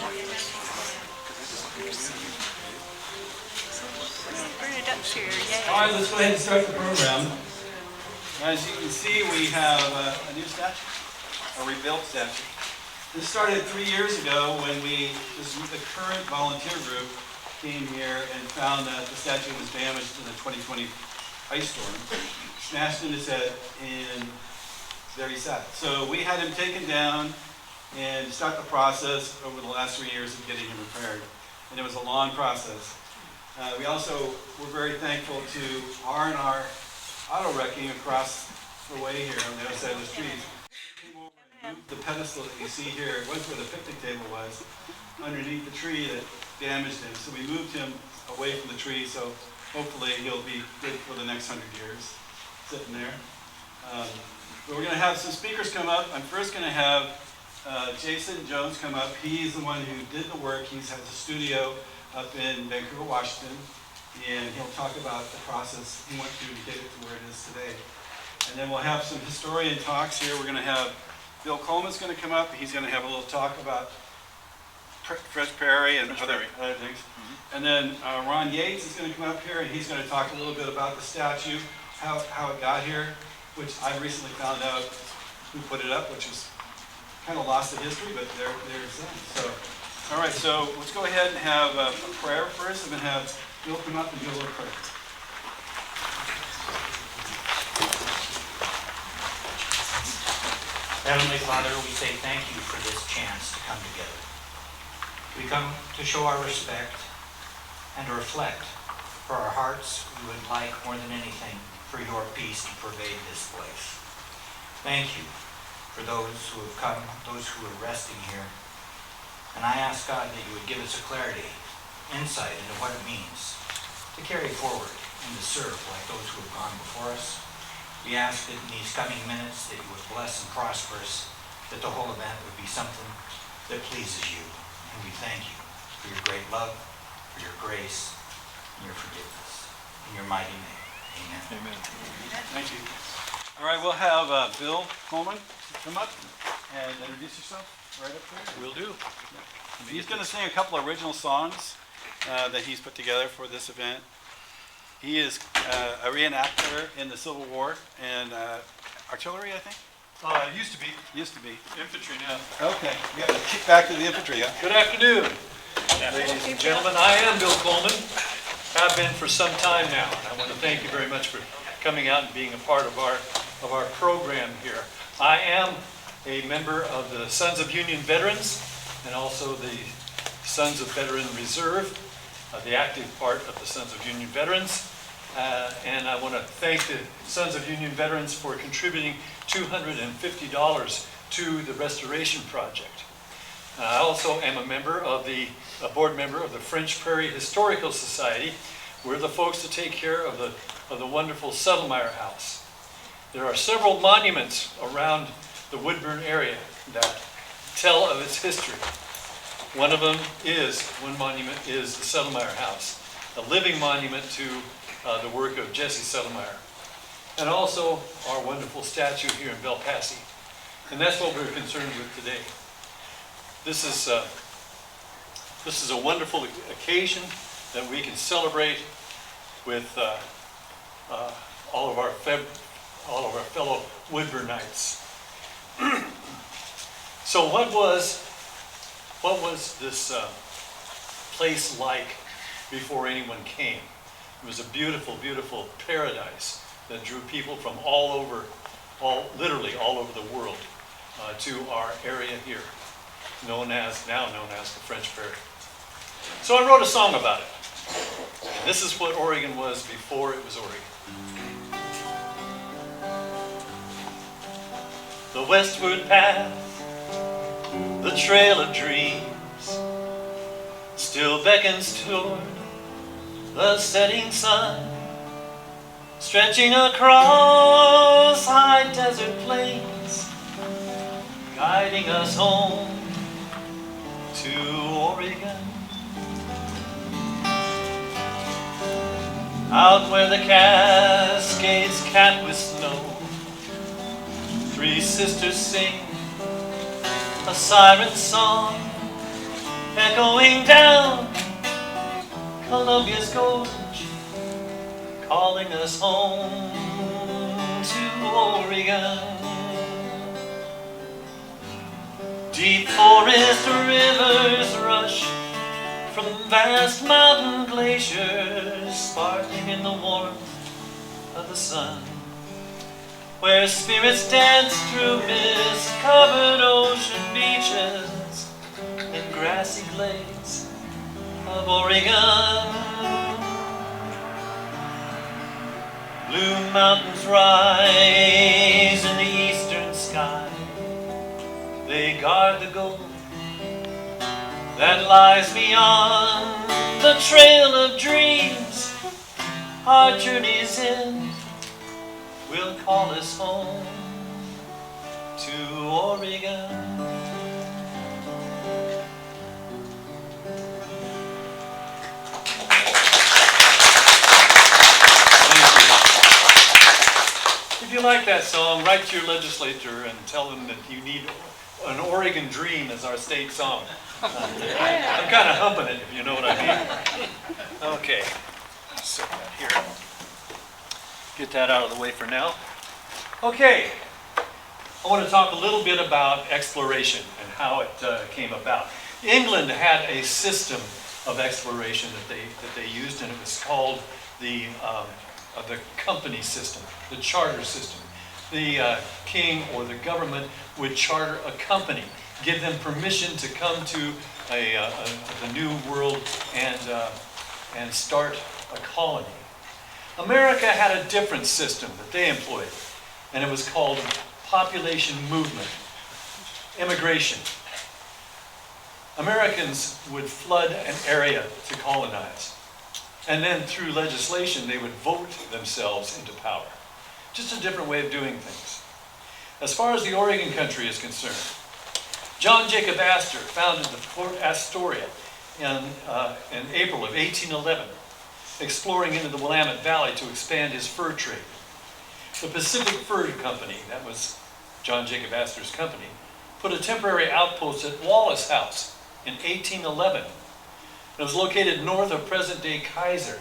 All right, let's go ahead and start the program. As you can see, we have a new statue, a rebuilt statue. This started 3 years ago when the current volunteer group came here and found that the statue was damaged in the 2020 ice storm, smashed in his head, and there he sat. So we had him taken down and start the process over the last 3 years of getting him repaired. And it was a long process. We also were very thankful to R&R Auto Wrecking across the way here on the other side of the street. Came over and moved the pedestal that you see here, it was where the picnic table was, underneath the tree that damaged him. So we moved him away from the tree, so hopefully he'll be good for the next 100 years, sitting there. But we're going to have some speakers come up. I'm first going to have Jason Jones come up. He's the one who did the work. He has a studio up in Vancouver, Washington, and he'll talk about the process he went through to get it to where it is today. And then we'll have some historian talks here. We're going to have Bill Coleman's going to come up. He's going to have a little talk about French Perry and other things. And then Ron Yates is going to come up here, and he's going to talk a little bit about the statue, how it got here, which I recently found out who put it up, which is kind of lost to history, but there's that. So, all right, so let's go ahead and have a prayer first. I'm going to have Bill come up and do a little prayer. Heavenly Father, we say thank you for this chance to come together. We come to show our respect and to reflect. For our hearts, we would like more than anything for your peace to pervade this place. Thank you for those who have come, those who are resting here. And I ask God that you would give us a clarity, insight into what it means to carry forward and to serve like those who have gone before us. We ask that in these coming minutes that you would bless and prosper us, that the whole event would be something that pleases you. And we thank you for your great love, for your grace, and your forgiveness. In your mighty name, amen. Amen. Thank you. All right, we'll have Bill Coleman come up and introduce yourself right up there. Will do. He's going to sing a couple of original songs that he's put together for this event. He is a reenactor in the CivilWar and artillery, I think? Used to be. Used to be. Infantry now. Okay, we got to kick back to the infantry, huh? Good afternoon, ladies and gentlemen. I am Bill Coleman. Have been for some time now. And I want to thank you very much for coming out and being a part of our program here. I am a member of the Sons of Union Veterans and also the Sons of Veteran Reserve, the active part of the Sons of Union Veterans. And I want to thank the Sons of Union Veterans for contributing $250 to the restoration project. I also am a board member of the French Prairie Historical Society. We're the folks that take care of the wonderful Settlemyre House. There are several monuments around the Woodburn area that tell of its history. One monument is the Settlemyre House, a living monument to the work of Jesse Settlemyre, and also our wonderful statue here in BellePassi. And that's what we're concerned with today. This is a wonderful occasion that we can celebrate with all of our fellow Woodburnites. So what was this place like before anyone came? It was a beautiful, beautiful paradise that drew people from literally all over the world to our area here, now known as the French Prairie. So I wrote a song about it. And this is what Oregon was before it was Oregon. The westward path, the trail of dreams, still beckons toward the setting sun, stretching across high desert plains, guiding us home to Oregon. Out where the Cascades cap with snow, three sisters sing a siren song echoing down Columbia's gorge, calling us home to Oregon. Deep forest rivers rush from vast mountain glaciers, sparkling in the warmth of the sun, where spirits dance through mist-covered ocean beaches and grassy glades of Oregon. Blue mountains rise in the eastern sky. They guard the gold that lies beyond the trail of dreams. Our journey's end will call us home to Oregon. If you like that song, write to your legislature and tell them that you need an Oregon Dream as our state song. I'm kind of humping it, if you know what I mean. Okay, set that here. Get that out of the way for now. Okay, I want to talk a little bit about exploration and how it came about. England had a system of exploration that they used, and it was called the company system, the charter system. The king or the government would charter a company, give them permission to come to the new world and start a colony. America had a different system that they employed, and it was called population movement, immigration. Americans would flood an area to colonize, and then through legislation they would vote themselves into power. Just a different way of doing things. As far as the Oregon country is concerned, John Jacob Astor founded the Fort Astoria in April of 1811, exploring into the Willamette Valley to expand his fur trade. The Pacific Fur Company, that was John Jacob Astor's company, put a temporary outpost at Wallace House in 1811. It was located north of present-day Kaiser,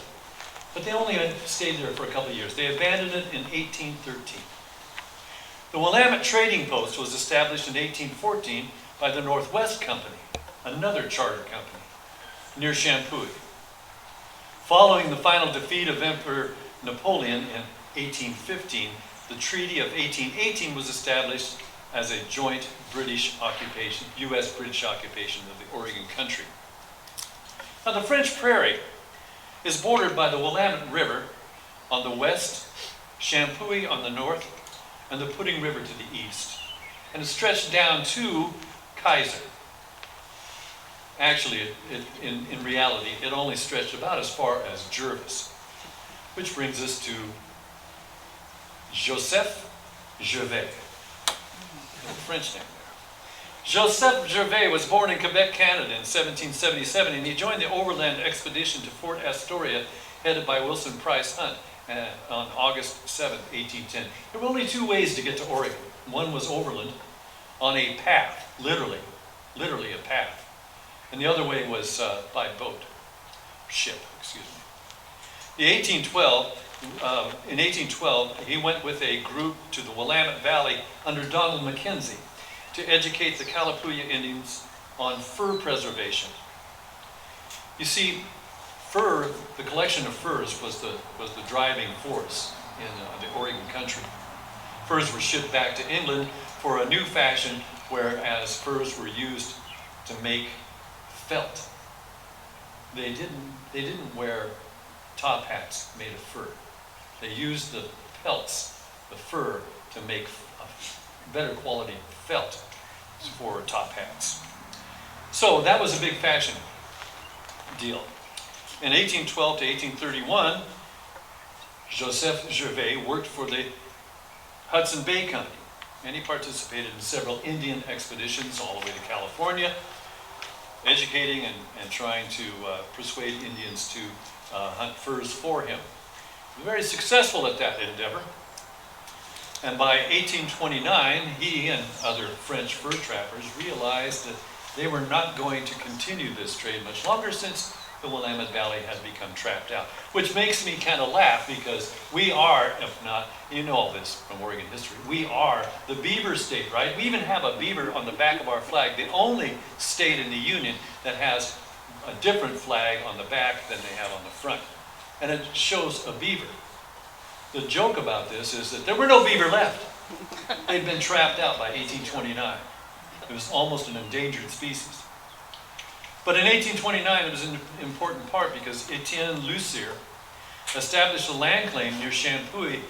but they only stayed there for a couple of years. They abandoned it in 1813. The Willamette Trading Post was established in 1814 by the Northwest Company, another charter company, near Champoeg. Following the final defeat of Emperor Napoleon in 1815, the Treaty of 1818 was established as a joint British occupation, U.S.-British occupation of the Oregon country. Now, the French Prairie is bordered by the Willamette River on the west, Champoeg on the north, and the Pudding River to the east. And it stretched down to Kaiser. Actually, in reality, it only stretched about as far as Jervis, which brings us to Joseph Gervais, the French name there. Joseph Gervais was born in Quebec, Canada in 1777, and he joined the overland expedition to Fort Astoria, headed by Wilson Price Hunt on August 7, 1810. There were only two ways to get to Oregon. One was overland on a path, literally a path. And the other way was by boat, ship, excuse me. In 1812, he went with a group to the Willamette Valley under Donald Mackenzie to educate the Kalapuya Indians on fur preservation. You see, fur, the collection of furs was the driving force in the Oregon country. Furs were shipped back to England for a new fashion, whereas furs were used to make felt. They didn't wear top hats made of fur. They used the pelts, the fur, to make a better quality felt for top hats. So that was a big fashion deal. In 1812 to 1831, Joseph Gervais worked for the Hudson Bay Company, and he participated in several Indian expeditions all the way to California, educating and trying to persuade Indians to hunt furs for him. He was very successful at that endeavor. And by 1829, he and other French fur trappers realized that they were not going to continue this trade much longer since the Willamette Valley had become trapped out. Which makes me kind of laugh because we are, if not, you know all this from Oregon history, we are the beaver state, right? We even have a beaver on the back of our flag, the only state in the Union that has a different flag on the back than they have on the front. And it shows a beaver. The joke about this is that there were no beaver left. They'd been trapped out by 1829. It was almost an endangered species. But in 1829, it was an important part because Etienne Lucier established a land claim near Champoeg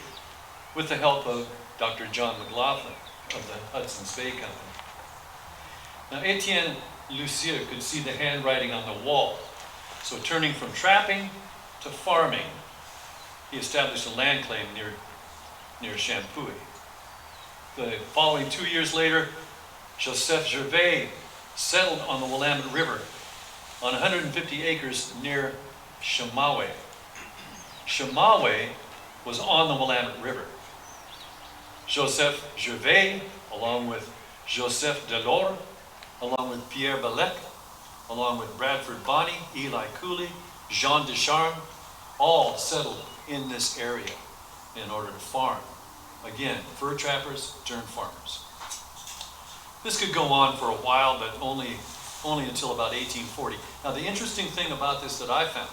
with the help of Dr. John McLaughlin of the Hudson's Bay Company. Now, Etienne Lucier could see the handwriting on the wall. So turning from trapping to farming, he established a land claim near Champoeg. The following 2 years later, Joseph Gervais settled on the Willamette River on 150 acres near Chamawe. Chamawe was on the Willamette River. Joseph Gervais, along with Joseph Delors, along with Pierre Bellet, along with Bradford Bonney, Eli Cooley, Jean Descharmes, all settled in this area in order to farm. Again, fur trappers turned farmers. This could go on for a while, but only until about 1840. Now, the interesting thing about this that I found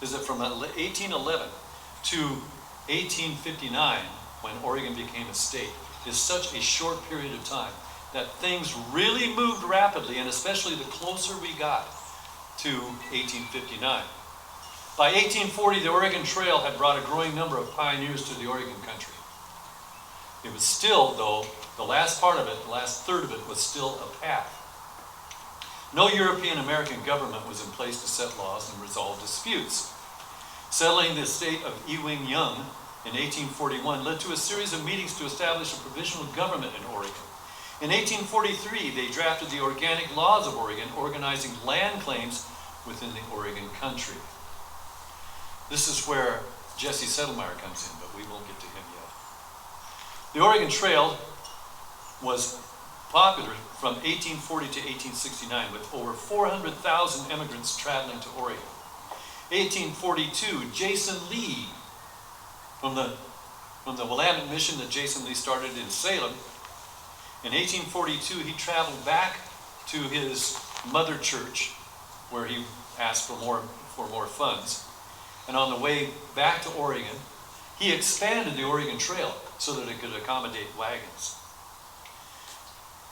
is that from 1811 to 1859, when Oregon became a state, is such a short period of time that things really moved rapidly, and especially the closer we got to 1859. By 1840, the Oregon Trail had brought a growing number of pioneers to the Oregon country. It was still, though, the last part of it, the last third of it, was still a path. No European American government was in place to set laws and resolve disputes. Settling the estate of Ewing Young in 1841 led to a series of meetings to establish a provisional government in Oregon. In 1843, they drafted the Organic Laws of Oregon, organizing land claims within the Oregon country. This is where Jesse Settlemeyer comes in, but we won't get to him yet. The Oregon Trail was popular from 1840 to 1869, with over 400,000 immigrants traveling to Oregon. 1842, Jason Lee, from the Willamette mission that Jason Lee started in Salem. In 1842, he traveled back to his mother church, where he asked for more funds. And on the way back to Oregon, he expanded the Oregon Trail so that it could accommodate wagons.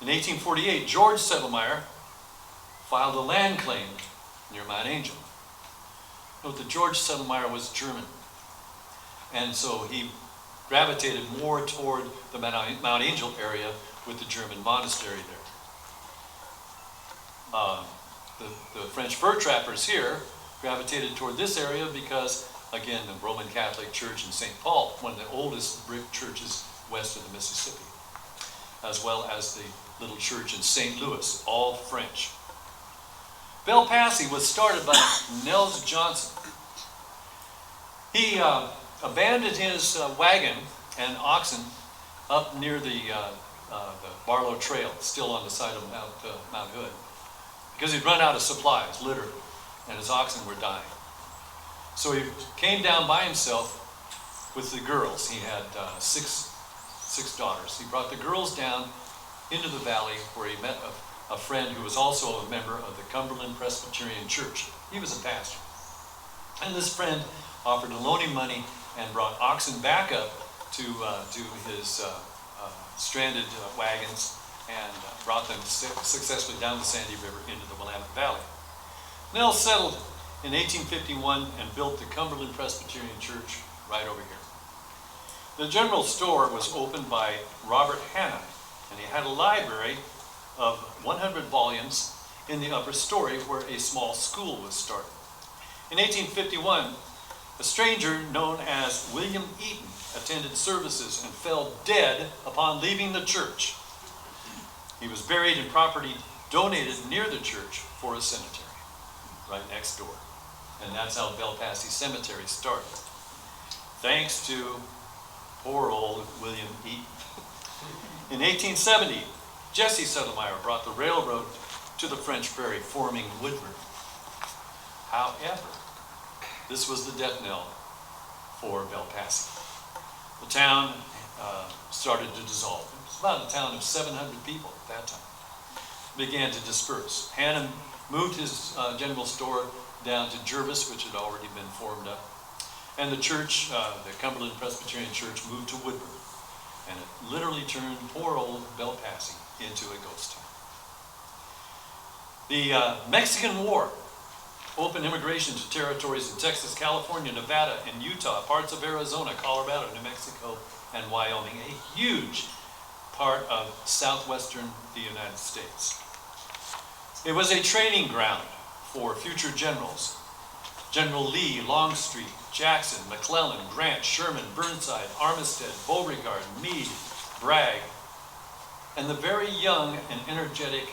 In 1848, George Settlemeyer filed a land claim near Mount Angel. Note that George Settlemeyer was German, and so he gravitated more toward the Mount Angel area with the German monastery there. The French fur trappers here gravitated toward this area because, again, the Roman Catholic Church in St. Paul, one of the oldest brick churches west of the Mississippi, as well as the little church in St. Louis, all French. BellePassi was started by Nels Johnson. He abandoned his wagon and oxen up near the Barlow Trail, still on the side of Mount Hood, because he'd run out of supplies, literally, and his oxen were dying. So he came down by himself with the girls. He had six daughters. He brought the girls down into the valley where he met a friend who was also a member of the Cumberland Presbyterian Church. He was a pastor. And this friend offered to loan him money and brought oxen back up to his stranded wagons and brought them successfully down the Sandy River into the Willamette Valley. Nell settled in 1851 and built the Cumberland Presbyterian Church right over here. The general store was opened by Robert Hanna, and he had a library of 100 volumes in the upper story where a small school was started. In 1851, a stranger known as William Eaton attended services and fell dead upon leaving the church. He was buried in property donated near the church for a cemetery right next door. And that's how BellePassi Cemetery started. Thanks to poor old William Eaton. In 1870, Jesse Settlemeyer brought the railroad to the French prairie, forming Woodburn. However, this was the death knell for BellePassi. The town started to dissolve. It was about a town of 700 people at that time. Began to disperse. Hannum moved his general store down to Jervis, which had already been formed up. And the church, the Cumberland Presbyterian Church, moved to Woodburn. And it literally turned poor old BellePassi into a ghost town. The Mexican War opened immigration to territories in Texas, California, Nevada, and Utah, parts of Arizona, Colorado, New Mexico, and Wyoming, a huge part of southwestern the United States. It was a training ground for future generals. General Lee, Longstreet, Jackson, McClellan, Grant, Sherman, Burnside, Armistead, Beauregard, Meade, Bragg, and the very young and energetic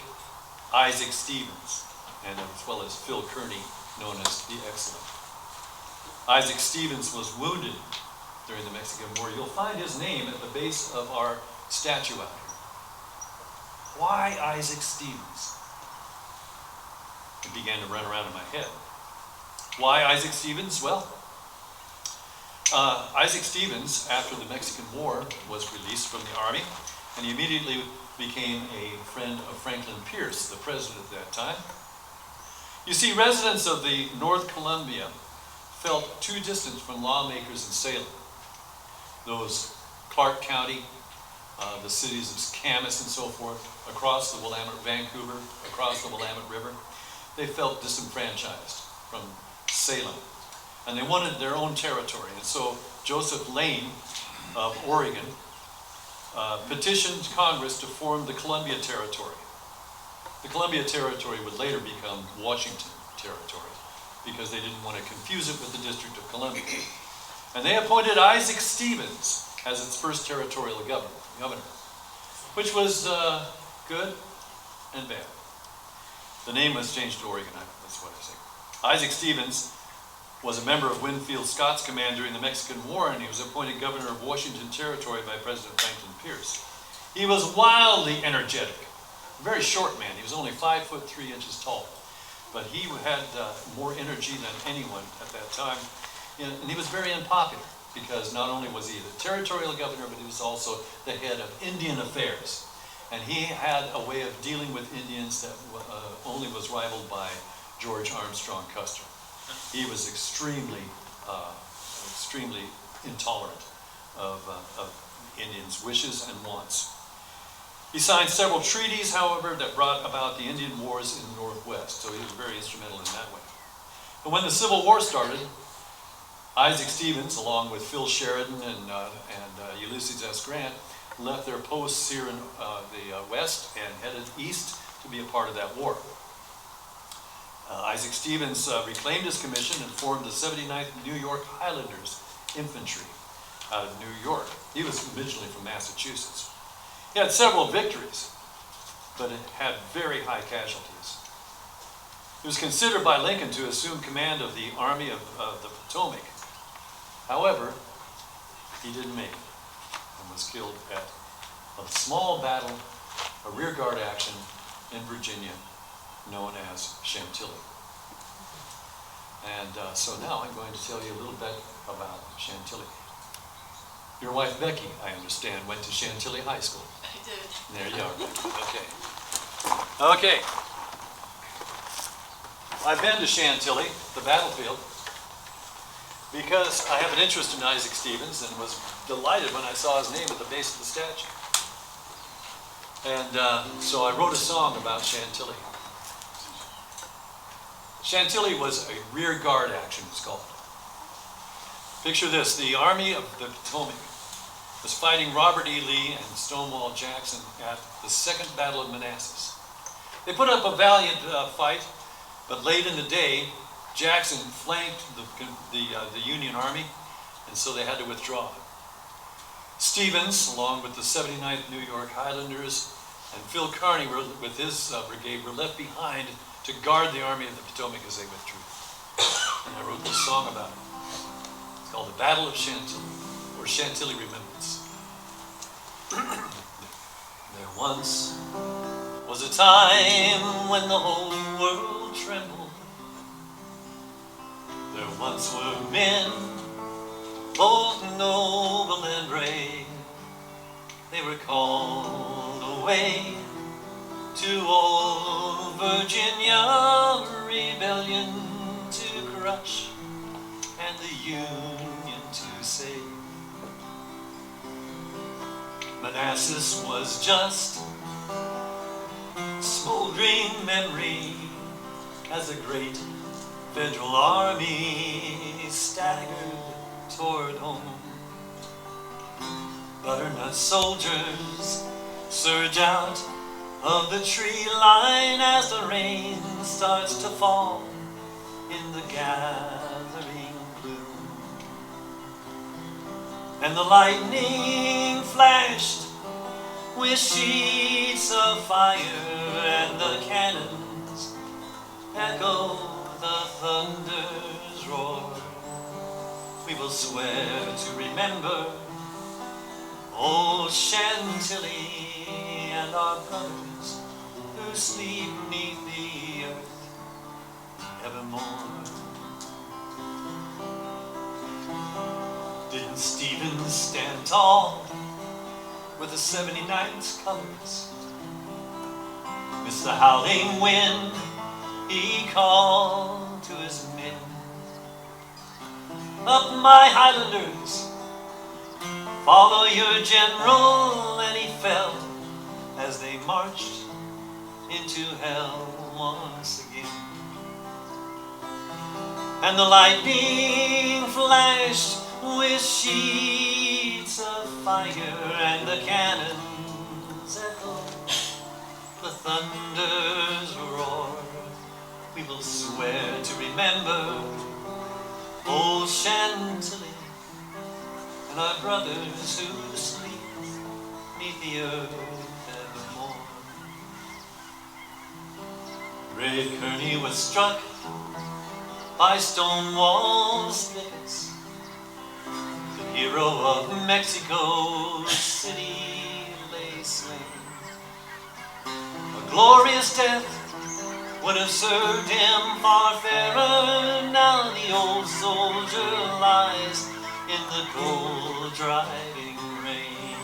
Isaac Stevens, and as well as Phil Kearny, known as the Excellent. Isaac Stevens was wounded during the Mexican War. You'll find his name at the base of our statue out here. Why Isaac Stevens? It began to run around in my head. Why Isaac Stevens? Well, Isaac Stevens, after the Mexican War, was released from the army, and he immediately became a friend of Franklin Pierce, the president at that time. You see, residents of the North Columbia felt too distant from lawmakers in Salem. Those Clark County, the cities of Camas and so forth, across the Willamette, Vancouver, across the Willamette River, they felt disenfranchised from Salem. And they wanted their own territory. And so Joseph Lane of Oregon petitioned Congress to form the Columbia Territory. The Columbia Territory would later become Washington Territory because they didn't want to confuse it with the District of Columbia. And they appointed Isaac Stevens as its first territorial governor, which was good and bad. The name was changed to Oregon, that's what I say. Isaac Stevens was a member of Winfield Scott's command during the Mexican War, and he was appointed governor of Washington Territory by President Franklin Pierce. He was wildly energetic, a very short man. He was only 5'3" tall, but he had more energy than anyone at that time. And he was very unpopular because not only was he the territorial governor, but he was also the head of Indian affairs. And he had a way of dealing with Indians that only was rivaled by George Armstrong Custer. He was extremely intolerant of Indians' wishes and wants. He signed several treaties, however, that brought about the Indian Wars in the Northwest, so he was very instrumental in that way. And when the Civil War started, Isaac Stevens, along with Phil Sheridan and Ulysses S. Grant, left their posts here in the West and headed east to be a part of that war. Isaac Stevens reclaimed his commission and formed the 79th New York Highlanders Infantry out of New York. He was originally from Massachusetts. He had several victories, but it had very high casualties. He was considered by Lincoln to assume command of the Army of the Potomac. However, he didn't make it and was killed at a small battle, a rearguard action in Virginia known as Chantilly. And so now I'm going to tell you a little bit about Chantilly. Your wife Becky, I understand, went to Chantilly High School. I did. There you are. Okay. Okay. I've been to Chantilly, the battlefield, because I have an interest in Isaac Stevens and was delighted when I saw his name at the base of the statue. And so I wrote a song about Chantilly. Chantilly was a rear guard action, it's called. Picture this, the Army of the Potomac was fighting Robert E. Lee and Stonewall Jackson at the Second Battle of Manassas. They put up a valiant fight, but late in the day, Jackson flanked the Union Army, and so they had to withdraw. Stevens, along with the 79th New York Highlanders, and Phil Kearny with his brigade were left behind to guard the Army of the Potomac as they withdrew. And I wrote this song about it. It's called The Battle of Chantilly, or Chantilly Remembrance. There once was a time when the whole world trembled. There once were men, both noble and brave. They were called away to old Virginia, rebellion to crush and the Union to save. Manassas was just smoldering memory as a great Federal army staggered toward home. Butternut soldiers surge out of the tree line as the rain starts to fall in the gathering gloom. And the lightning flashed with sheets of fire, and the cannons echo the thunder's roar. We will swear to remember old Chantilly and our brothers who sleep beneath the earth evermore. Didn't Stevens stand tall with the 79's colors? Miss the howling wind, he called to his men. Up, my Highlanders, follow your general, and he fell as they marched into hell once again. And the lightning flashed with sheets of fire, and the cannons echoed the thunder's roar. We will swear to remember old Chantilly and our brothers who sleep beneath the earth evermore. Brave Kearney was struck by Stonewall's pickets. The hero of Mexico City lay slain. A glorious death would have served him far fairer. Now the old soldier lies in the cold driving rain.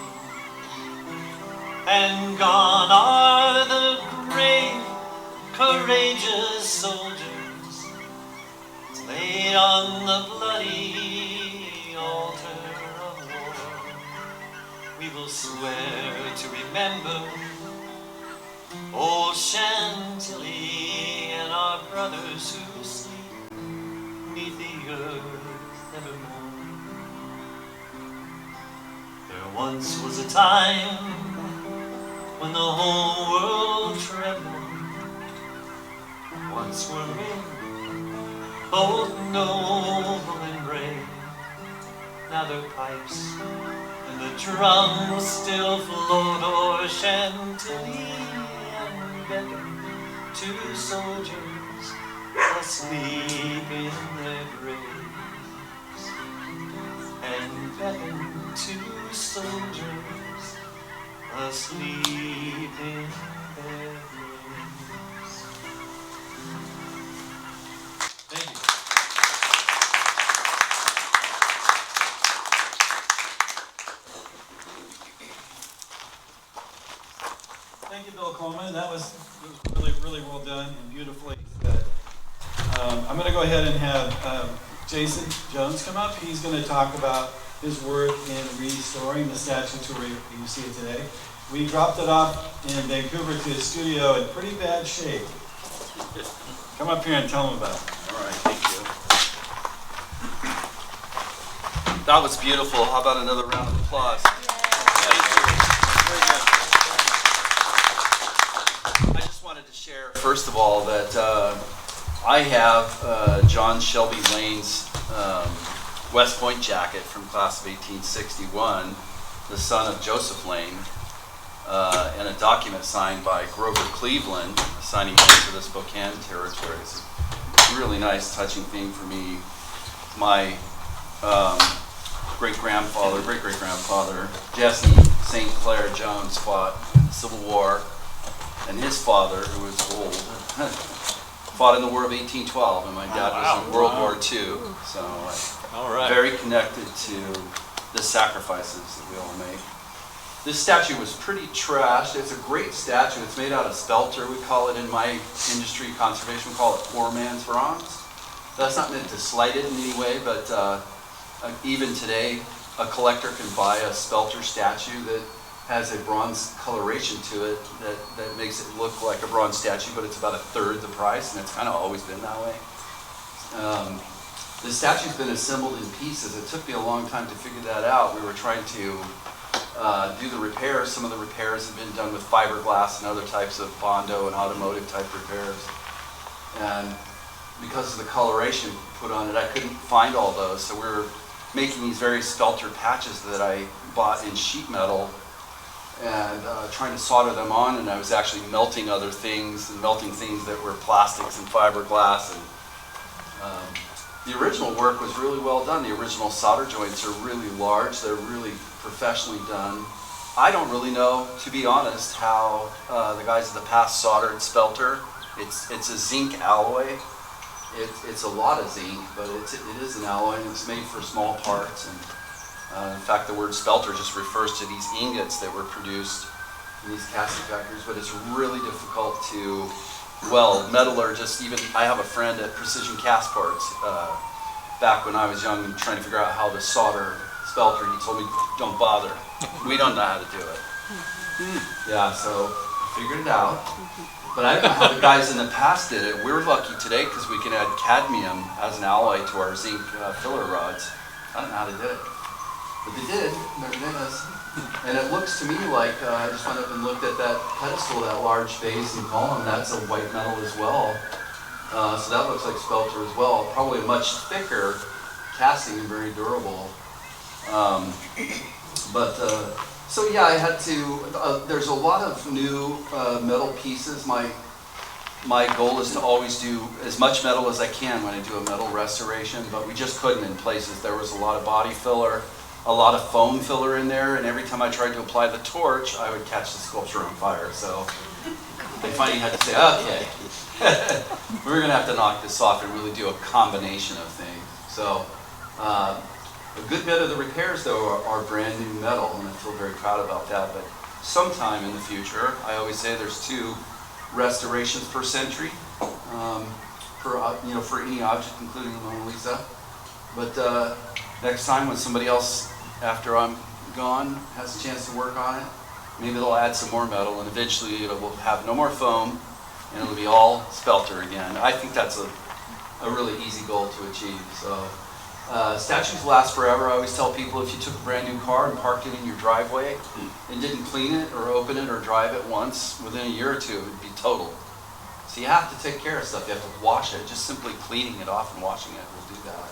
And gone are the brave, courageous soldiers laid on the bloody altar of war. We will swear to remember old Chantilly and our brothers who sleep beneath the earth evermore. There once was a time when the whole world trembled. Once were men, both noble and brave. Now their pipes and the drums still float o'er Chantilly and beckon to soldiers asleep in their graves. And beckon to soldiers asleep in their graves. Thank you. Thank you, Bill Coleman. That was really, really well done and beautifully said. I'm going to go ahead and have Jason Jones come up. He's going to talk about his work in restoring the statue where you see it today. We dropped it off in Vancouver to his studio in pretty bad shape. Come up here and tell him about it. All right, thank you. That was beautiful. How about another round of applause? Thank you. Very good. I just wanted to share, first of all, that I have John Shelby Lane's West Point jacket from class of 1861, the son of Joseph Lane, and a document signed by Grover Cleveland, assigning him to the Spokane territory. It's a really nice, touching thing for me. My great-great-grandfather, Jesse St. Clair Jones, fought in the Civil War and his father, who was old, fought in the War of 1812, and my dad was in World War II. So All right. very connected to the sacrifices that we all make. This statue was pretty trashed. It's a great statue. It's made out of spelter, we call it in my industry, conservation, we call it poor man's bronze. That's not meant to slight it in any way, but even today, a collector can buy a spelter statue that has a bronze coloration to it that makes it look like a bronze statue, but it's about a third the price, and it's kind of always been that way. The statue's been assembled in pieces. It took me a long time to figure that out. We were trying to do the repairs. Some of the repairs have been done with fiberglass and other types of Bondo and automotive type repairs. And because of the coloration put on it, I couldn't find all those. So we were making these very spelter patches that I bought in sheet metal and trying to solder them on, and I was actually melting other things and melting things that were plastics and fiberglass. And the original work was really well done. The original solder joints are really large. They're really professionally done. I don't really know, to be honest, how the guys of the past soldered spelter. It's a zinc alloy. It's a lot of zinc, but it is an alloy, and it's made for small parts. And in fact, the word spelter just refers to these ingots that were produced in these casting factories, but it's really difficult to weld. Metallurgists, even, I have a friend at Precision Cast Parts, back when I was young and trying to figure out how to solder spelter, he told me, don't bother. We don't know how to do it. Yeah, so I figured it out. But I don't know how the guys in the past did it. We're lucky today because we can add cadmium as an alloy to our zinc filler rods. I don't know how they did it. But they did, nevertheless. And it looks to me like, I just went up and looked at that pedestal, that large base and column, that's a white metal as well. So that looks like spelter as well. Probably a much thicker casting and very durable. So yeah, I had to, there's a lot of new metal pieces. My goal is to always do as much metal as I can when I do a metal restoration, but we just couldn't in places. There was a lot of body filler, a lot of foam filler in there, and every time I tried to apply the torch, I would catch the sculpture on fire. So I finally had to say, okay, we're gonna have to knock this off and really do a combination of things. So a good bit of the repairs, though, are brand new metal, and I feel very proud about that. But sometime in the future, I always say there's 2 restorations per century, for any object, including the Mona Lisa. But next time, when somebody else, after I'm gone, has a chance to work on it, maybe they'll add some more metal, and eventually it will have no more foam, and it'll be all spelter again. I think that's a really easy goal to achieve. So. Statues last forever. I always tell people if you took a brand new car and parked it in your driveway and didn't clean it or open it or drive it once, within a year or 2 it would be totaled. So you have to take care of stuff. You have to wash it. Just simply cleaning it off and washing it will do that.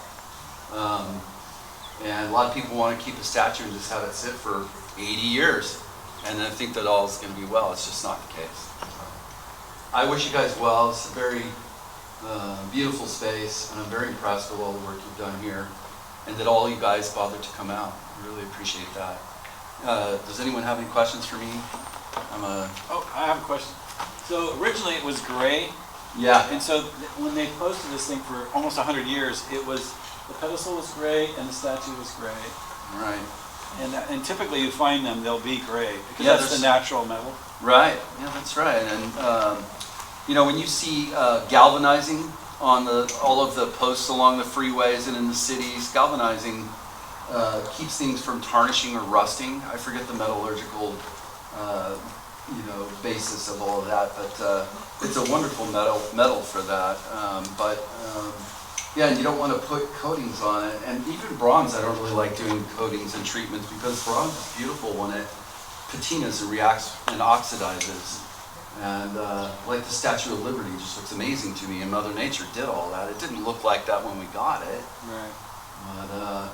And a lot of people want to keep a statue and just have it sit for 80 years and then think that all is going to be well. It's just not the case. I wish you guys well. It's a very beautiful space, and I'm very impressed with all the work you've done here, and that all you guys bothered to come out. I really appreciate that. Does anyone have any questions for me? Oh, I have a question. So originally it was gray, Yeah. and so when they posted this thing for almost 100 years, it was, the pedestal was gray and the statue was gray. Right. And typically you find them, they'll be gray, because Yeah, that's the natural metal. Right. Yeah, that's right. And when you see galvanizing on all of the posts along the freeways and in the cities, galvanizing keeps things from tarnishing or rusting. I forget the metallurgical basis of all of that, but it's a wonderful metal for that. Yeah, and you don't want to put coatings on it. And even bronze, I don't really like doing coatings and treatments because bronze is beautiful when it patinas and reacts and oxidizes. And like the Statue of Liberty just looks amazing to me, and Mother Nature did all that. It didn't look like that when we got it. Right. But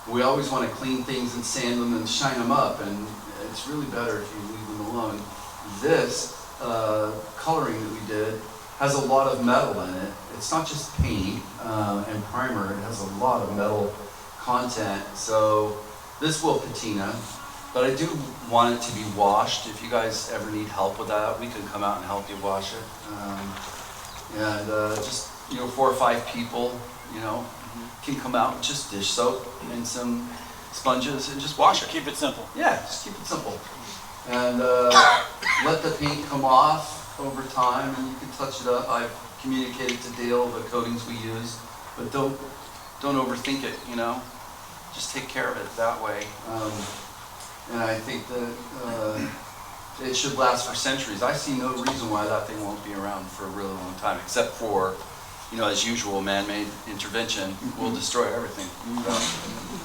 we always want to clean things and sand them and shine them up, and it's really better if you leave them alone. This coloring that we did has a lot of metal in it. It's not just paint and primer, it has a lot of metal content. So this will patina, But I do want it to be washed. If you guys ever need help with that, we can come out and help you wash it. Just, 4 or 5 people, can come out with just dish soap and some sponges and just wash it. Keep it simple. Yeah, just keep it simple. And let the paint come off over time, and you can touch it up. I've communicated to Dale the coatings we use, but don't overthink it, Just take care of it that way. And I think that it should last for centuries. I see no reason why that thing won't be around for a really long time, except for, as usual, man-made intervention will destroy everything. So,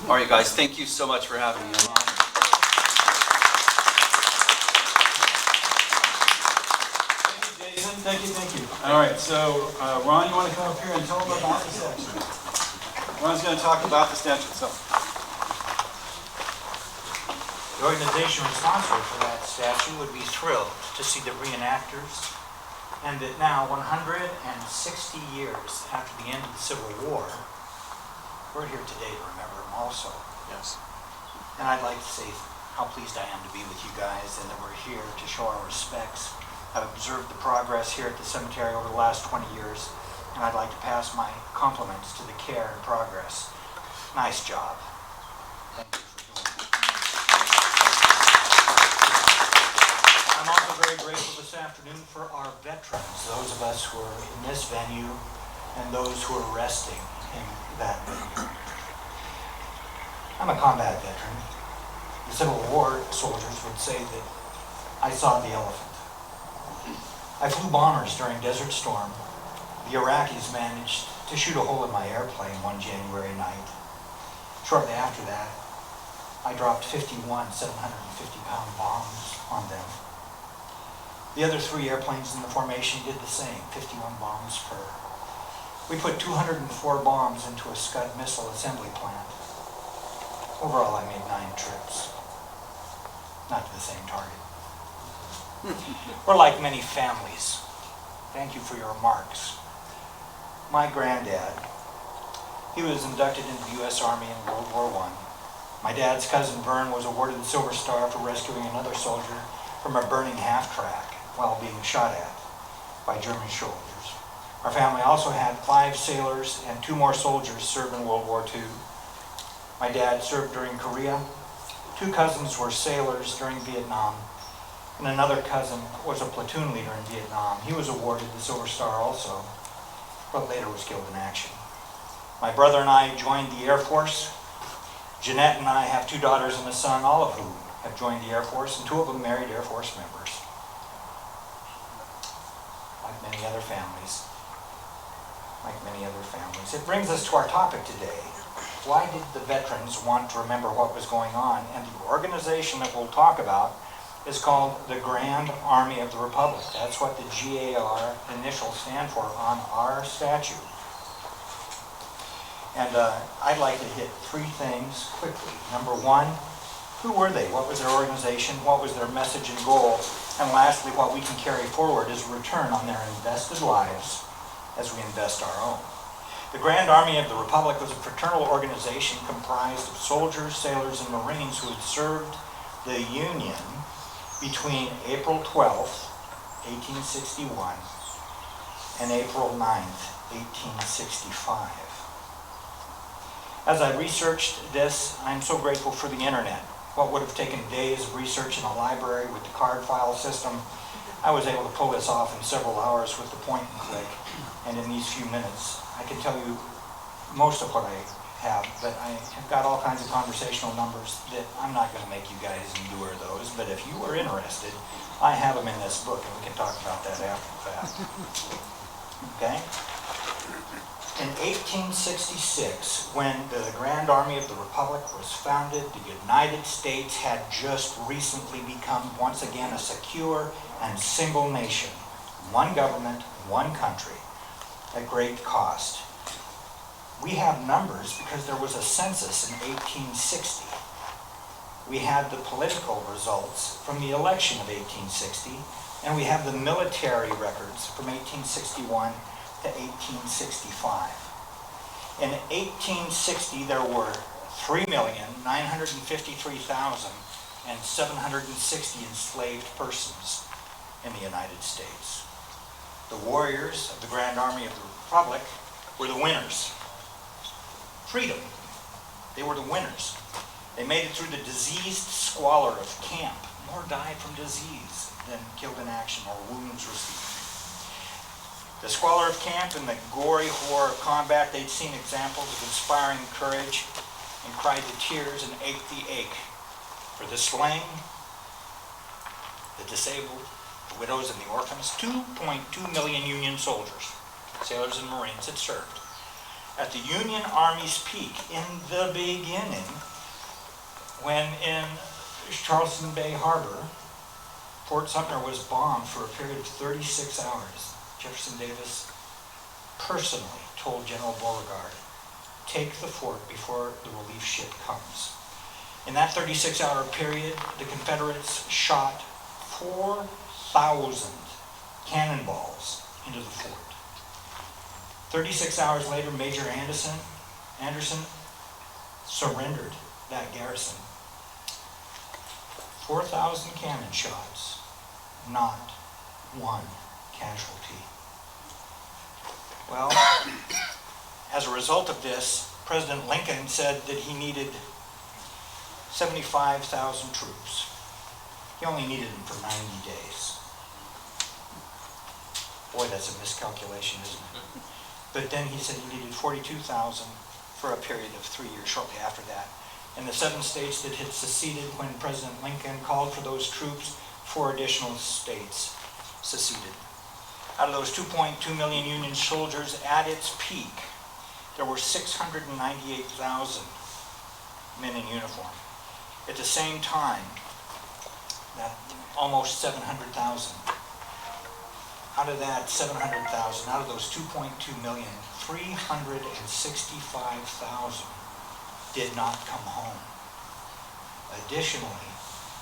all right, guys, thank you so much for having me. I'm honored. Thank you, Jason. Thank you. All right, so Ron, you want to come up here and tell them about the statue? Ron's going to talk about the statue itself. The organization responsible for that statue would be thrilled to see the reenactors, and that now, 160 years after the end of the Civil War, we're here today to remember them also. Yes. And I'd like to say how pleased I am to be with you guys and that we're here to show our respects. I've observed the progress here at the cemetery over the last 20 years, and I'd like to pass my compliments to the care and progress. Nice job. Thank you for doing that. I'm also very grateful this afternoon for our veterans, those of us who are in this venue and those who are resting in that venue. I'm a combat veteran. The Civil War soldiers would say that I saw the elephant. I flew bombers during Desert Storm. The Iraqis managed to shoot a hole in my airplane one January night. Shortly after that, I dropped 51 750-pound bombs on them. The other 3 airplanes in the formation did the same, 51 bombs per. We put 204 bombs into a Scud missile assembly plant. Overall, I made 9 trips. Not to the same target. We're like many families. Thank you for your remarks. My granddad, he was inducted into the U.S. Army in World War I. My dad's cousin Vern was awarded the Silver Star for rescuing another soldier from a burning half-track while being shot at by German soldiers. Our family also had 5 sailors and 2 more soldiers serve in World War II. My dad served during Korea. 2 cousins were sailors during Vietnam, and another cousin was a platoon leader in Vietnam. He was awarded the Silver Star also, but later was killed in action. My brother and I joined the Air Force. Jeanette and I have 2 daughters and a son, all of whom have joined the Air Force, and 2 of them married Air Force members. Like many other families. It brings us to our topic today. Why did the veterans want to remember what was going on? And the organization that we'll talk about is called the Grand Army of the Republic. That's what the GAR initials stand for on our statue. And I'd like to hit 3 things quickly. Number 1, who were they? What was their organization? What was their message and goal? And lastly, what we can carry forward is a return on their invested lives as we invest our own. The Grand Army of the Republic was a fraternal organization comprised of soldiers, sailors, and Marines who had served the Union between April 12th, 1861 and April 9th, 1865. As I researched this, I'm so grateful for the internet. What would have taken days of research in a library with the card file system, I was able to pull this off in several hours with the point and click. And in these few minutes, I can tell you most of what I have, but I have got all kinds of conversational numbers that I'm not going to make you guys endure those, but if you are interested, I have them in this book, and we can talk about that after the fact. Okay? In 1866, when the Grand Army of the Republic was founded, the United States had just recently become once again a secure and single nation. One government, one country, at great cost. We have numbers because there was a census in 1860. We had the political results from the election of 1860, and we have the military records from 1861 to 1865. In 1860, there were 3,953,000 and 760 enslaved persons in the United States. The warriors of the Grand Army of the Republic were the winners. Freedom, they were the winners. They made it through the diseased squalor of camp. More died from disease than killed in action or wounds received. The squalor of camp and the gory horror of combat, they'd seen examples of inspiring courage and cried the tears and ached the ache for the slain, the disabled, the widows and the orphans. 2.2 million Union soldiers, sailors and Marines had served. At the Union Army's peak in the beginning, when in Charleston Bay Harbor, Fort Sumter was bombed for a period of 36 hours. Jefferson Davis personally told General Beauregard, take the fort before the relief ship comes. In that 36-hour period, the Confederates shot 4,000 cannonballs into the fort. 36 hours later, Major Anderson surrendered that garrison. 4,000 cannon shots, not one casualty. Well, as a result of this, President Lincoln said that he needed 75,000 troops. He only needed them for 90 days. Boy, that's a miscalculation, isn't it? But then he said he needed 42,000 for a period of 3 years shortly after that. And the 7 states that had seceded when President Lincoln called for those troops, 4 additional states seceded. Out of those 2.2 million Union soldiers at its peak, there were 698,000 men in uniform. At the same time, that almost 700,000. Out of that 700,000, out of those 2.2 million, 365,000 did not come home. Additionally,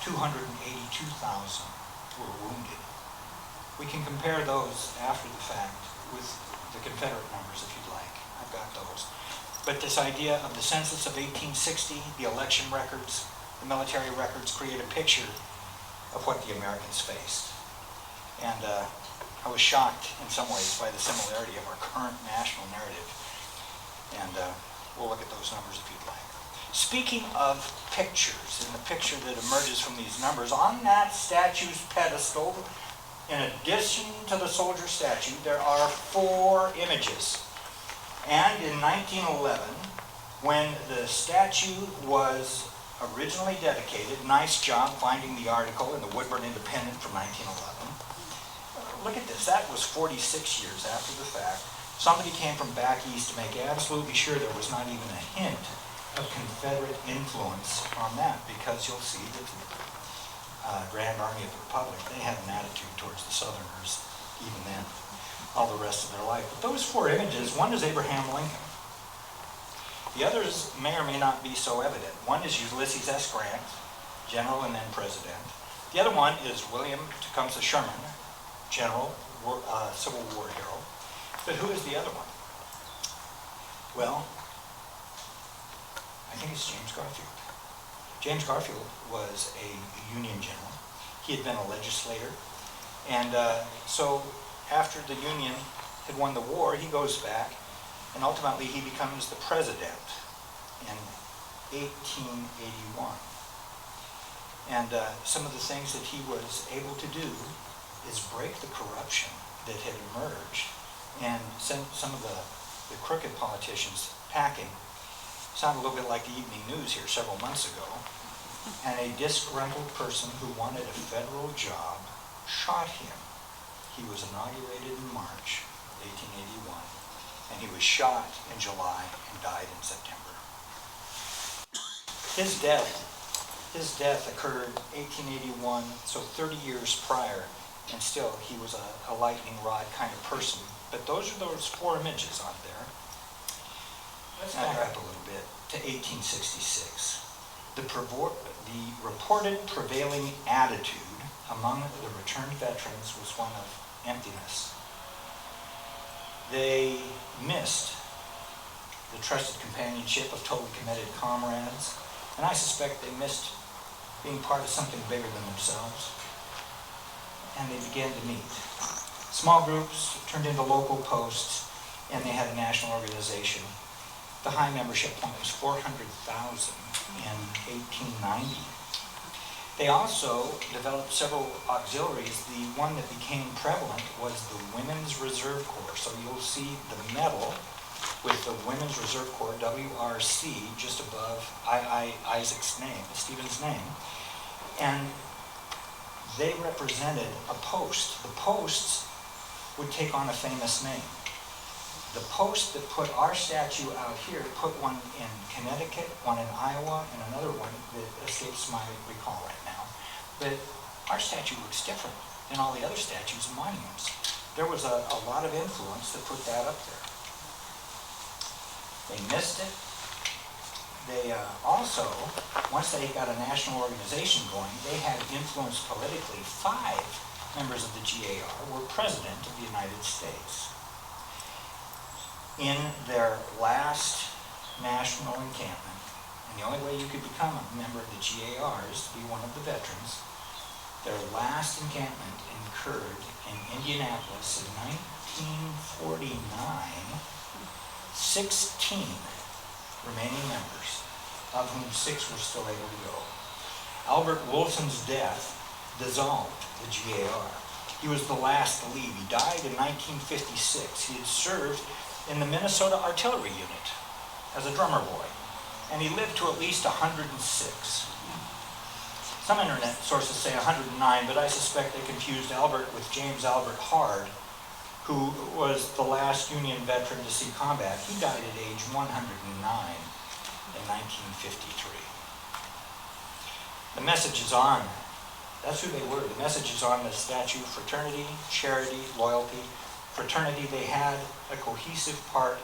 282,000 were wounded. We can compare those after the fact with the Confederate numbers if you'd like. I've got those. But this idea of the census of 1860, the election records, the military records create a picture of what the Americans faced. And I was shocked in some ways by the similarity of our current national narrative. And we'll look at those numbers if you'd like. Speaking of pictures, and the picture that emerges from these numbers, on that statue's pedestal, in addition to the soldier statue, there are 4 images. And in 1911, when the statue was originally dedicated, nice job finding the article in the Woodburn Independent from 1911. Look at this, that was 46 years after the fact. Somebody came from back east to make absolutely sure there was not even a hint of Confederate influence on that, because you'll see that the Grand Army of the Republic, they had an attitude towards the Southerners even then, all the rest of their life. But those 4 images, one is Abraham Lincoln. The others may or may not be so evident. One is Ulysses S. Grant, general and then president. The other one is William Tecumseh Sherman, general, Civil War hero. But who is the other one? Well, I think it's James Garfield. James Garfield was a Union general. He had been a legislator. And so after the Union had won the war, he goes back, and ultimately he becomes the president in 1881. And some of the things that he was able to do is break the corruption that had emerged and send some of the crooked politicians packing. Sounded a little bit like the evening news here several months ago. And a disgruntled person who wanted a federal job shot him. He was inaugurated in March of 1881, and he was shot in July and died in September. His death occurred 1881, so 30 years prior, and still he was a lightning rod kind of person. But those are those 4 images on there. Let's back up a little bit to 1866. The reported prevailing attitude among the returned veterans was one of emptiness. They missed the trusted companionship of totally committed comrades, and I suspect they missed being part of something bigger than themselves. And they began to meet. Small groups turned into local posts, and they had a national organization. The high membership point was 400,000 in 1890. They also developed several auxiliaries. The one that became prevalent was the Women's Reserve Corps. So you'll see the medal with the Women's Reserve Corps, WRC, just above Isaac's name, Stephen's name. And they represented a post. The posts would take on a famous name. The post that put our statue out here put one in Connecticut, one in Iowa, and another one that escapes my recall right now. But our statue looks different than all the other statues and monuments. There was a lot of influence that put that up there. They missed it. They also, once they got a national organization going, they had influence politically. 5 members of the GAR were president of the United States. In their last national encampment, and the only way you could become a member of the GAR is to be one of the veterans, their last encampment occurred in Indianapolis in 1949. 16 remaining members, of whom 6 were still able to go. Albert Wilson's death dissolved the GAR. He was the last to leave. He died in 1956. He had served in the Minnesota Artillery Unit as a drummer boy, and he lived to at least 106. Some internet sources say 109, but I suspect they confused Albert with James Albert Hard, who was the last Union veteran to see combat. He died at age 109 in 1953. The message is on. That's who they were. The message is on the statue: fraternity, charity, loyalty. Fraternity, they had a cohesive part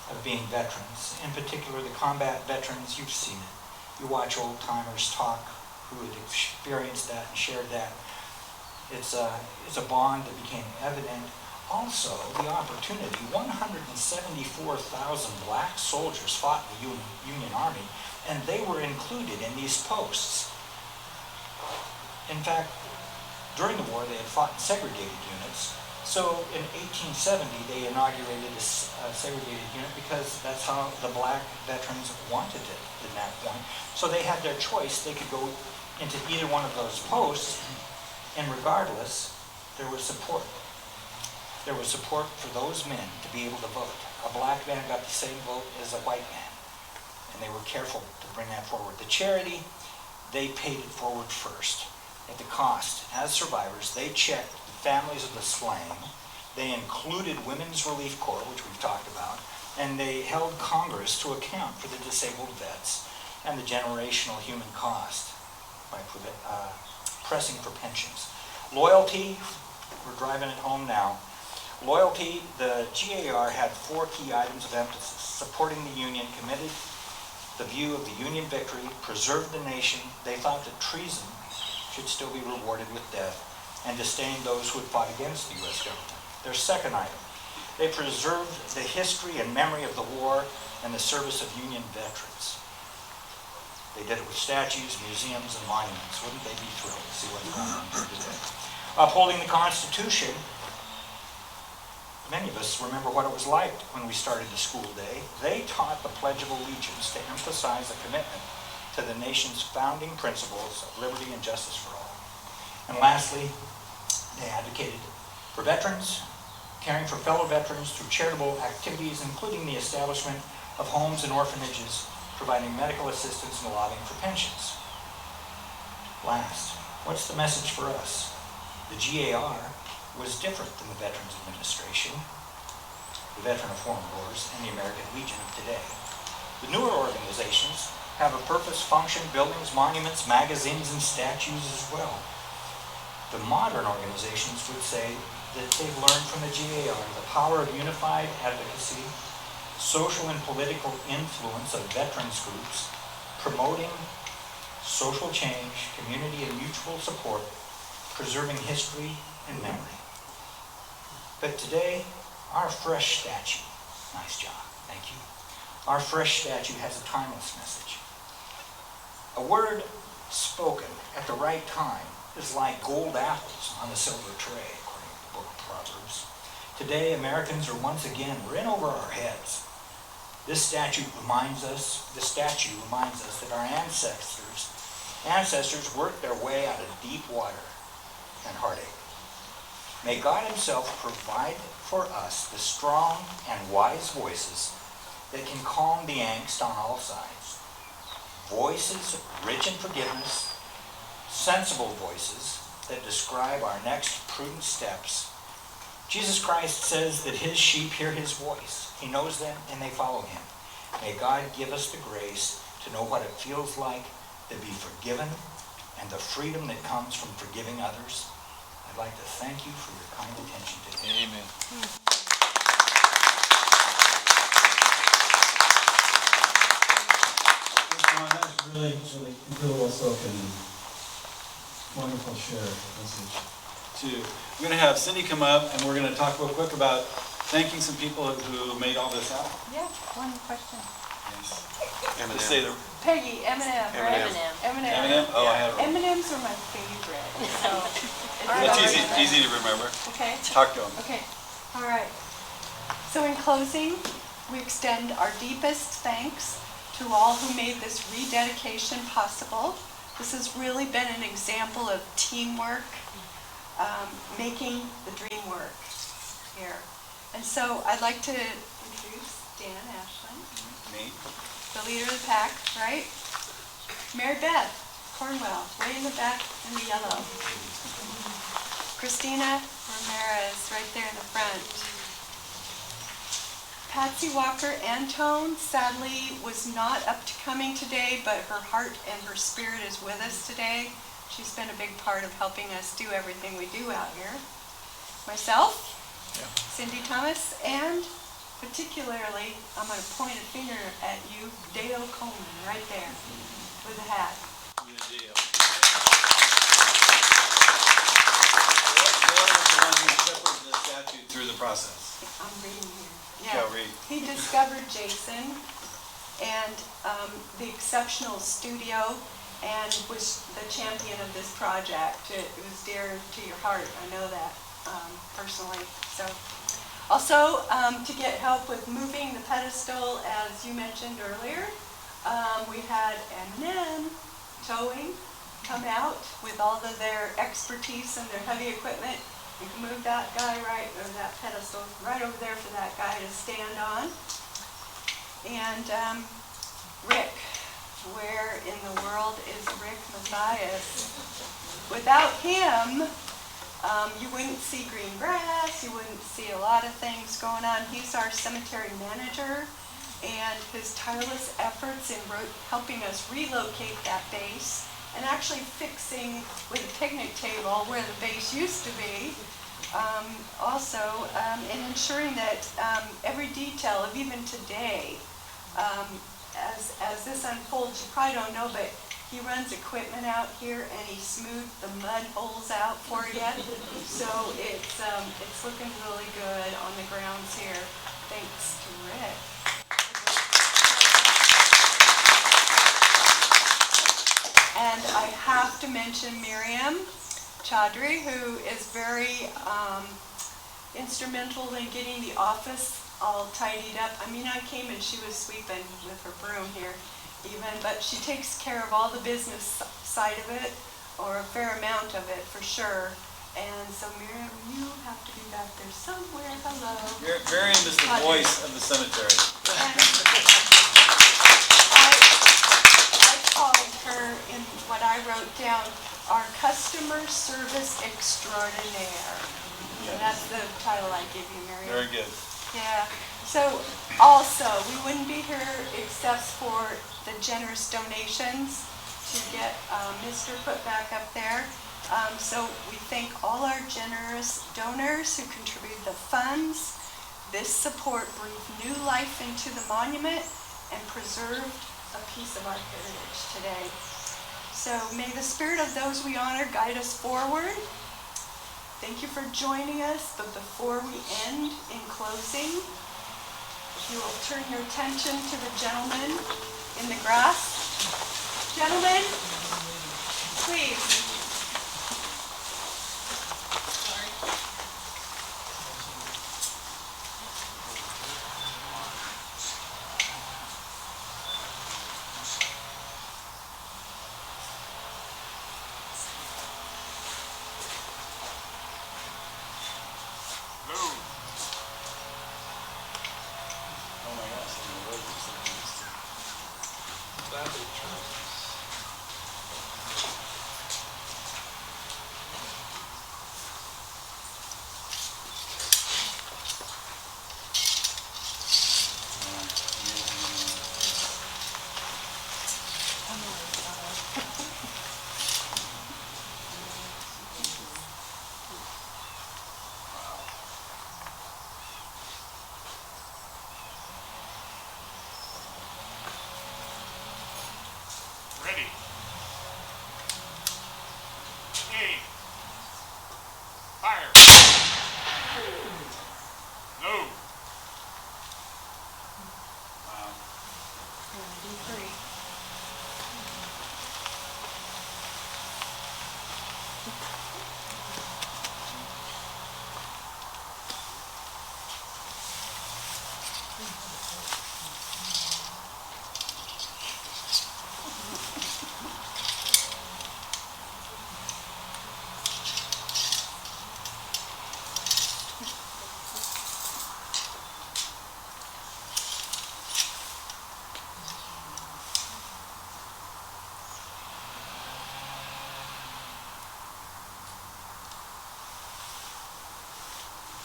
of being veterans. In particular, the combat veterans, you've seen it. You watch old timers talk who had experienced that and shared that. It's a bond that became evident. Also, the opportunity, 174,000 black soldiers fought in the Union Army, and they were included in these posts. In fact, during the war, they had fought in segregated units. So in 1870, they inaugurated a segregated unit because that's how the black veterans wanted it at that point. So they had their choice. They could go into either one of those posts, and regardless, there was support. There was support for those men to be able to vote. A black man got the same vote as a white man, and they were careful to bring that forward. The charity, they paid it forward first at the cost. As survivors, they checked the families of the slain. They included Women's Relief Corps, which we've talked about, and they held Congress to account for the disabled vets and the generational human cost by pressing for pensions. Loyalty, we're driving it home now. Loyalty, the GAR had 4 key items of emphasis: supporting the Union, committed the view of the Union victory, preserved the nation. They thought that treason should still be rewarded with death, and disdained those who had fought against the U.S. government. Their second item, they preserved the history and memory of the war and the service of Union veterans. They did it with statues, museums, and monuments. Wouldn't they be thrilled to see what's going on here today? Upholding the Constitution. Many of us remember what it was like when we started the school day. They taught the Pledge of Allegiance to emphasize a commitment to the nation's founding principles of liberty and justice for all. And lastly, they advocated for veterans, caring for fellow veterans through charitable activities, including the establishment of homes and orphanages, providing medical assistance and lobbying for pensions. Last, what's the message for us? The GAR was different than the Veterans Administration, the Veteran of Foreign Wars, and the American Legion of today. The newer organizations have a purpose, function, buildings, monuments, magazines, and statues as well. The modern organizations would say that they've learned from the GAR the power of unified advocacy, social and political influence of veterans groups, promoting social change, community and mutual support, preserving history and memory. But today, our fresh statue, nice job, thank you. Our fresh statue has a timeless message. A word spoken at the right time is like gold apples on a silver tray, according to the book of Proverbs. Today, Americans are once again in over our heads. This statue reminds us that our ancestors worked their way out of deep water and heartache. May God himself provide for us the strong and wise voices that can calm the angst on all sides. Voices rich in forgiveness, sensible voices that describe our next prudent steps. Jesus Christ says that his sheep hear his voice. He knows them and they follow him. May God give us the grace to know what it feels like to be forgiven and the freedom that comes from forgiving others. I'd like to thank you for your kind attention today. Amen. That was really, really well spoken. Wonderful share message. We're going to have Cindy come up and we're going to talk real quick about thanking some people who made all this happen. Yeah, one question. Just say the Peggy, M&M, right? M&M. Oh, I had it wrong. M&Ms are my favorite. So That's easy to remember. Okay. Talk to them. Okay. All right. So in closing, we extend our deepest thanks to all who made this rededication possible. This has really been an example of teamwork, making the dream work here. And so I'd like to introduce Dan Ashland, Me. the leader of the pack, right? Mary Beth Cornwell, way in the back in the yellow. Christina Ramirez, right there in the front. Patsy Walker Antone sadly was not up to coming today, but her heart and her spirit is with us today. She's been a big part of helping us do everything we do out here. Myself, Cindy Thomas, and particularly, I'm going to point a finger at you, Dale Coleman, right there, with a hat. Dale was the one who shepherded the statue through the process. I'm reading here. Yeah, read. He discovered Jason and the exceptional studio and was the champion of this project. It was dear to your heart, I know that personally. So, also to get help with moving the pedestal, as you mentioned earlier, we had M&M Towing come out with all of their expertise and their heavy equipment. You can move that guy right, or that pedestal, right over there for that guy to stand on. And Rick, where in the world is Rick Matthias? Without him, you wouldn't see green grass, you wouldn't see a lot of things going on. He's our cemetery manager, and his tireless efforts in helping us relocate that base and actually fixing with a picnic table where the base used to be. Also, in ensuring that every detail of even today, as this unfolds, you probably don't know, but he runs equipment out here and he smoothed the mud holes out for you. So it's looking really good on the grounds here, thanks to Rick. And I have to mention Miriam Chaudhry, who is very instrumental in getting the office all tidied up. I mean, I came and she was sweeping with her broom here even, but she takes care of all the business side of it, or a fair amount of it for sure. And so Miriam, you have to be back there somewhere. Hello. Miriam is the voice of the cemetery. I called her in what I wrote down, our customer service extraordinaire. And that's the title I give you, Miriam. Very good. Yeah. So also, we wouldn't be here except for the generous donations to get Mr. put back up there. So we thank all our generous donors who contributed the funds. This support breathed new life into the monument and preserved a piece of our heritage today. So may the spirit of those we honor guide us forward. Thank you for joining us, but before we end, in closing, if you will turn your attention to the gentleman in the grass. Gentlemen, Please. Ready. Aim. Fire. Load.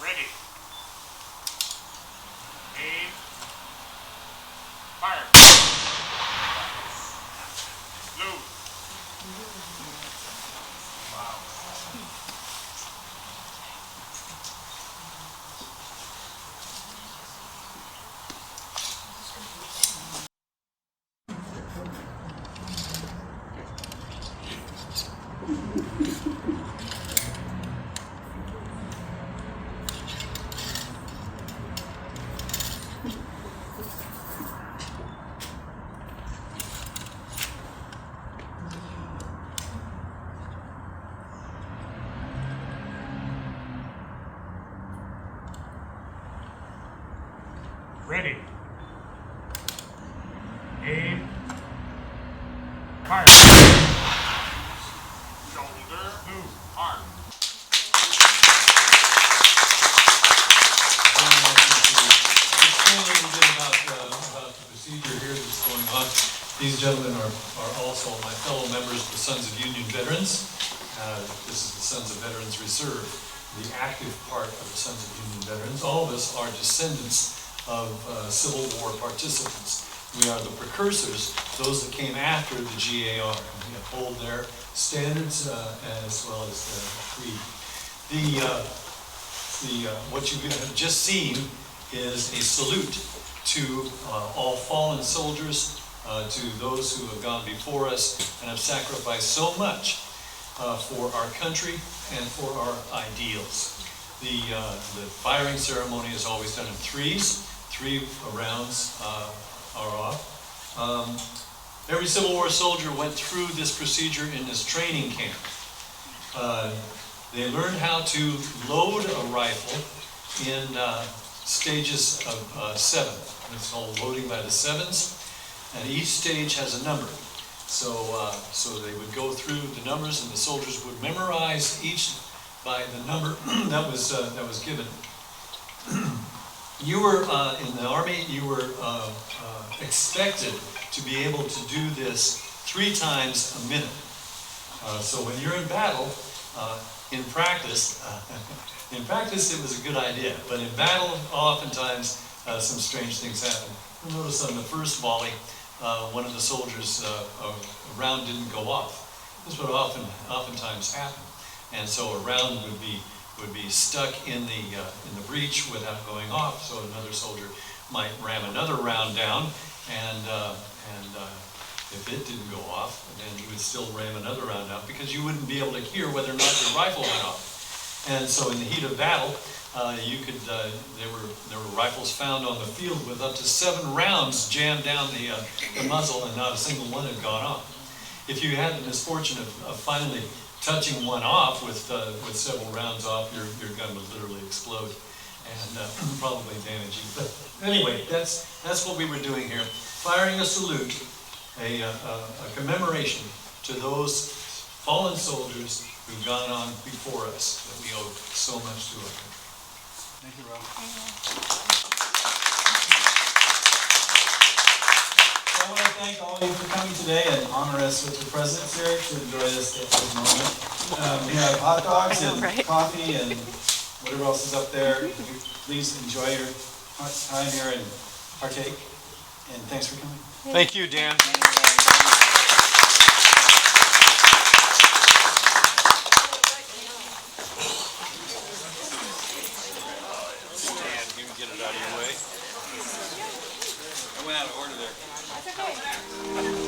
Ready. Aim. Fire. Load. Wow. Ready. Aim. Fire. Shoulder. Move. Arm. Explain a little bit about the procedure here that's going on. These gentlemen are also my fellow members of the Sons of Union Veterans. This is the Sons of Veterans Reserve, the active part of the Sons of Union Veterans. All of us are descendants of Civil War participants. We are the precursors, those that came after the GAR. We uphold their standards as well as the creed. What you have just seen is a salute to all fallen soldiers, to those who have gone before us and have sacrificed so much for our country and for our ideals. The firing ceremony is always done in threes. 3 rounds are off. Every Civil War soldier went through this procedure in this training camp. They learned how to load a rifle in stages of 7. It's called loading by the sevens, and each stage has a number. So they would go through the numbers, and the soldiers would memorize each by the number that was given. You were in the Army. You were expected to be able to do this 3 times a minute. So when you're in battle, in practice it was a good idea, but in battle, oftentimes some strange things happen. You'll notice on the first volley, one of the soldiers, a round didn't go off. This would oftentimes happen, and so a round would be stuck in the breech without going off. So another soldier might ram another round down, and if it didn't go off, then he would still ram another round out, because you wouldn't be able to hear whether or not your rifle went off. And so in the heat of battle, there were rifles found on the field with up to 7 rounds jammed down the muzzle, and not a single one had gone off. if you had the misfortune of finally touching one off with several rounds off, your gun would literally explode and probably damage you. But anyway, that's what we were doing here, firing a salute, a commemoration to those fallen soldiers who've gone on before us, that we owe so much to our country. Thank you, Rob. So I want to thank all of you for coming today and honor us with your presence here to enjoy this moment. We have hot dogs and coffee and whatever else is up there. Please enjoy your time here and partake. And thanks for coming. Thank you, Dan. Get it out of your way. I went out of order there. That's okay.